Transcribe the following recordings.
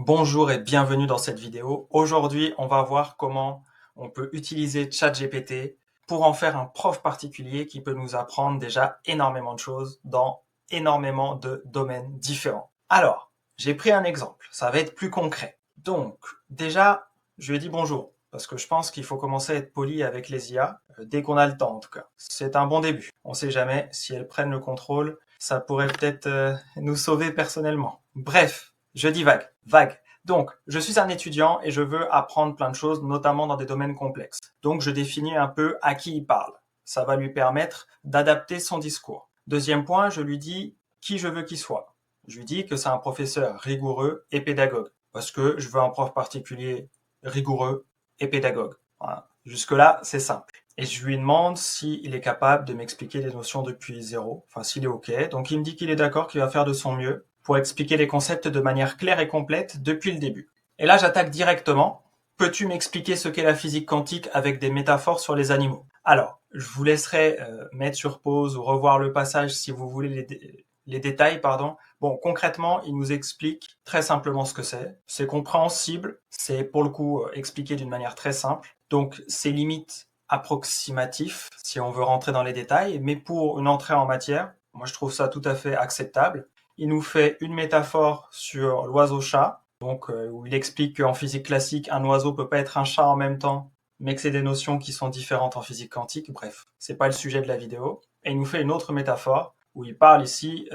Bonjour et bienvenue dans cette vidéo. Aujourd'hui, on va voir comment on peut utiliser ChatGPT pour en faire un prof particulier qui peut nous apprendre déjà énormément de choses dans énormément de domaines différents. Alors, j'ai pris un exemple, ça va être plus concret. Donc, déjà, je lui ai dit bonjour, parce que je pense qu'il faut commencer à être poli avec les IA, dès qu'on a le temps en tout cas. C'est un bon début. On sait jamais, si elles prennent le contrôle, ça pourrait peut-être nous sauver personnellement. Bref, je dis vague. Donc, je suis un étudiant et je veux apprendre plein de choses, notamment dans des domaines complexes. Donc, je définis un peu à qui il parle. Ça va lui permettre d'adapter son discours. Deuxième point, je lui dis qui je veux qu'il soit. Je lui dis que c'est un professeur rigoureux et pédagogue, parce que je veux un prof particulier rigoureux et pédagogue. Voilà. Jusque-là, c'est simple. Et je lui demande s'il est capable de m'expliquer les notions depuis zéro, enfin s'il est OK. Donc il me dit qu'il est d'accord, qu'il va faire de son mieux pour expliquer les concepts de manière claire et complète depuis le début. Et là, j'attaque directement. Peux-tu m'expliquer ce qu'est la physique quantique avec des métaphores sur les animaux? Alors, je vous laisserai mettre sur pause ou revoir le passage si vous voulez les détails, pardon. Bon, concrètement, il nous explique très simplement ce que c'est. C'est compréhensible, c'est pour le coup expliqué d'une manière très simple. Donc, c'est limite approximatif si on veut rentrer dans les détails, mais pour une entrée en matière, moi je trouve ça tout à fait acceptable. Il nous fait une métaphore sur l'oiseau-chat, donc où il explique qu'en physique classique, un oiseau peut pas être un chat en même temps, mais que c'est des notions qui sont différentes en physique quantique. Bref, c'est pas le sujet de la vidéo. Et il nous fait une autre métaphore où il parle ici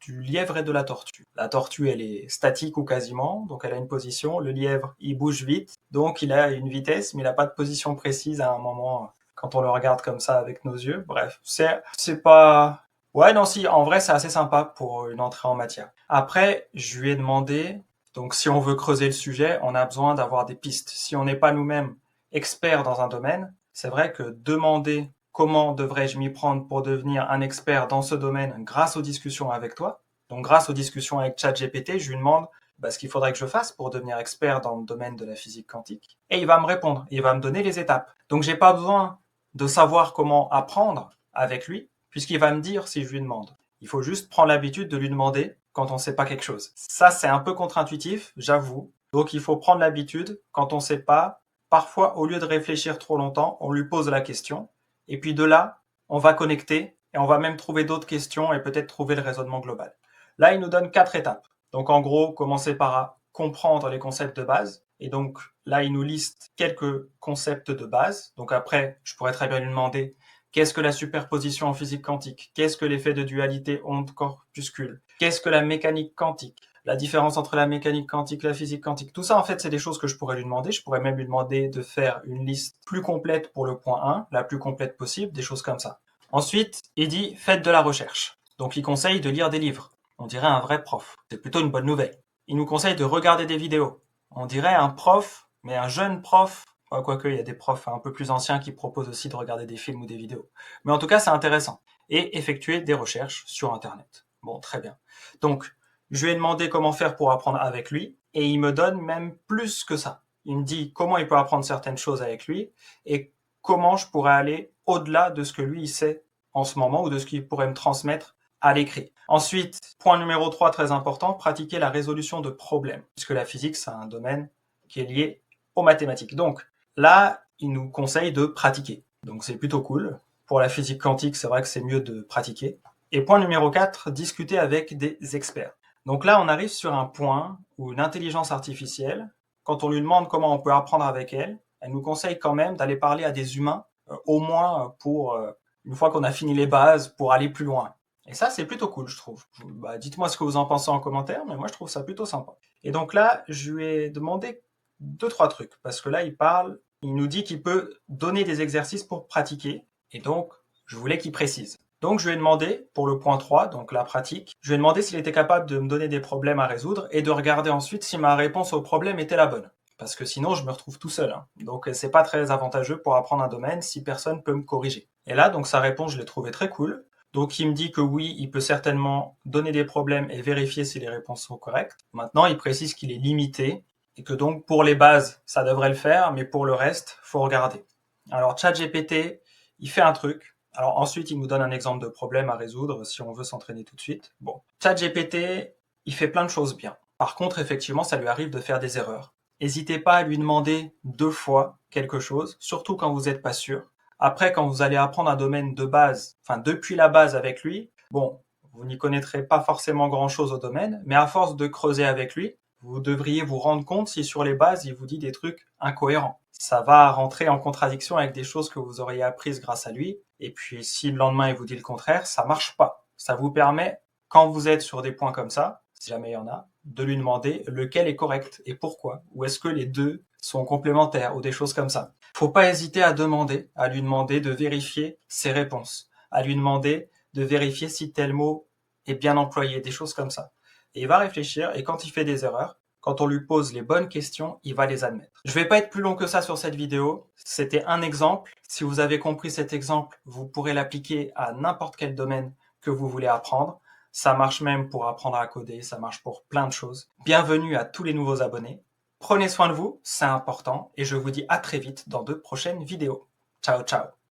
du lièvre et de la tortue. La tortue, elle est statique ou quasiment, donc elle a une position. Le lièvre, il bouge vite, donc il a une vitesse, mais il n'a pas de position précise à un moment quand on le regarde comme ça avec nos yeux. Bref, c'est pas... Ouais, non, si, en vrai, c'est assez sympa pour une entrée en matière. Après, je lui ai demandé, donc si on veut creuser le sujet, on a besoin d'avoir des pistes. Si on n'est pas nous-mêmes experts dans un domaine, c'est vrai que demander comment devrais-je m'y prendre pour devenir un expert dans ce domaine grâce aux discussions avec toi, donc grâce aux discussions avec ChatGPT, je lui demande ce qu'il faudrait que je fasse pour devenir expert dans le domaine de la physique quantique. Et il va me répondre, il va me donner les étapes. Donc j'ai pas besoin de savoir comment apprendre avec lui, puisqu'il va me dire si je lui demande. Il faut juste prendre l'habitude de lui demander quand on ne sait pas quelque chose. Ça, c'est un peu contre-intuitif, j'avoue. Donc il faut prendre l'habitude, quand on ne sait pas, parfois, au lieu de réfléchir trop longtemps, on lui pose la question. Et puis de là, on va connecter et on va même trouver d'autres questions et peut-être trouver le raisonnement global. Là, il nous donne 4 étapes. Donc en gros, commencer par comprendre les concepts de base. Et donc là, il nous liste quelques concepts de base. Donc après, je pourrais très bien lui demander qu'est-ce que la superposition en physique quantique? Qu'est-ce que l'effet de dualité onde-corpuscule? Qu'est-ce que la mécanique quantique? La différence entre la mécanique quantique et la physique quantique. Tout ça, en fait, c'est des choses que je pourrais lui demander. Je pourrais même lui demander de faire une liste plus complète pour le point 1, la plus complète possible, des choses comme ça. Ensuite, il dit, faites de la recherche. Donc, il conseille de lire des livres. On dirait un vrai prof. C'est plutôt une bonne nouvelle. Il nous conseille de regarder des vidéos. On dirait un prof, mais un jeune prof. Quoique, il y a des profs un peu plus anciens qui proposent aussi de regarder des films ou des vidéos. Mais en tout cas, c'est intéressant. Et effectuer des recherches sur Internet. Bon, très bien. Donc, je lui ai demandé comment faire pour apprendre avec lui, et il me donne même plus que ça. Il me dit comment il peut apprendre certaines choses avec lui, et comment je pourrais aller au-delà de ce que lui il sait en ce moment, ou de ce qu'il pourrait me transmettre à l'écrit. Ensuite, point numéro 3, très important, pratiquer la résolution de problèmes, puisque la physique, c'est un domaine qui est lié aux mathématiques. Donc là, il nous conseille de pratiquer. Donc c'est plutôt cool. Pour la physique quantique, c'est vrai que c'est mieux de pratiquer. Et point numéro 4, discuter avec des experts. Donc là, on arrive sur un point où une intelligence artificielle, quand on lui demande comment on peut apprendre avec elle, elle nous conseille quand même d'aller parler à des humains, au moins pour, une fois qu'on a fini les bases, pour aller plus loin. Et ça, c'est plutôt cool, je trouve. Dites-moi ce que vous en pensez en commentaire, mais moi, je trouve ça plutôt sympa. Et donc là, je lui ai demandé 2-3 trucs, parce que là, il nous dit qu'il peut donner des exercices pour pratiquer, et donc, je voulais qu'il précise. Donc je lui ai demandé, pour le point 3, donc la pratique, je lui ai demandé s'il était capable de me donner des problèmes à résoudre et de regarder ensuite si ma réponse au problème était la bonne. Parce que sinon, je me retrouve tout seul. Donc c'est pas très avantageux pour apprendre un domaine si personne peut me corriger. Et là, donc sa réponse, je l'ai trouvée très cool. Donc il me dit que oui, il peut certainement donner des problèmes et vérifier si les réponses sont correctes. Maintenant, il précise qu'il est limité et que donc pour les bases, ça devrait le faire, mais pour le reste, faut regarder. Alors ChatGPT, il fait un truc. Alors ensuite, il nous donne un exemple de problème à résoudre si on veut s'entraîner tout de suite. Bon, ChatGPT, il fait plein de choses bien. Par contre, effectivement, ça lui arrive de faire des erreurs. N'hésitez pas à lui demander 2 fois quelque chose, surtout quand vous n'êtes pas sûr. Après, quand vous allez apprendre un domaine de base, enfin depuis la base avec lui, bon, vous n'y connaîtrez pas forcément grand-chose au domaine, mais à force de creuser avec lui, vous devriez vous rendre compte si sur les bases, il vous dit des trucs incohérents. Ça va rentrer en contradiction avec des choses que vous auriez apprises grâce à lui. Et puis, si le lendemain, il vous dit le contraire, ça marche pas. Ça vous permet, quand vous êtes sur des points comme ça, si jamais il y en a, de lui demander lequel est correct et pourquoi. Ou est-ce que les deux sont complémentaires ou des choses comme ça. Faut pas hésiter à lui demander de vérifier ses réponses, à lui demander de vérifier si tel mot est bien employé, des choses comme ça. Et il va réfléchir et quand il fait des erreurs, quand on lui pose les bonnes questions, il va les admettre. Je vais pas être plus long que ça sur cette vidéo. C'était un exemple. Si vous avez compris cet exemple, vous pourrez l'appliquer à n'importe quel domaine que vous voulez apprendre. Ça marche même pour apprendre à coder, ça marche pour plein de choses. Bienvenue à tous les nouveaux abonnés. Prenez soin de vous, c'est important, et je vous dis à très vite dans de prochaines vidéos. Ciao, ciao.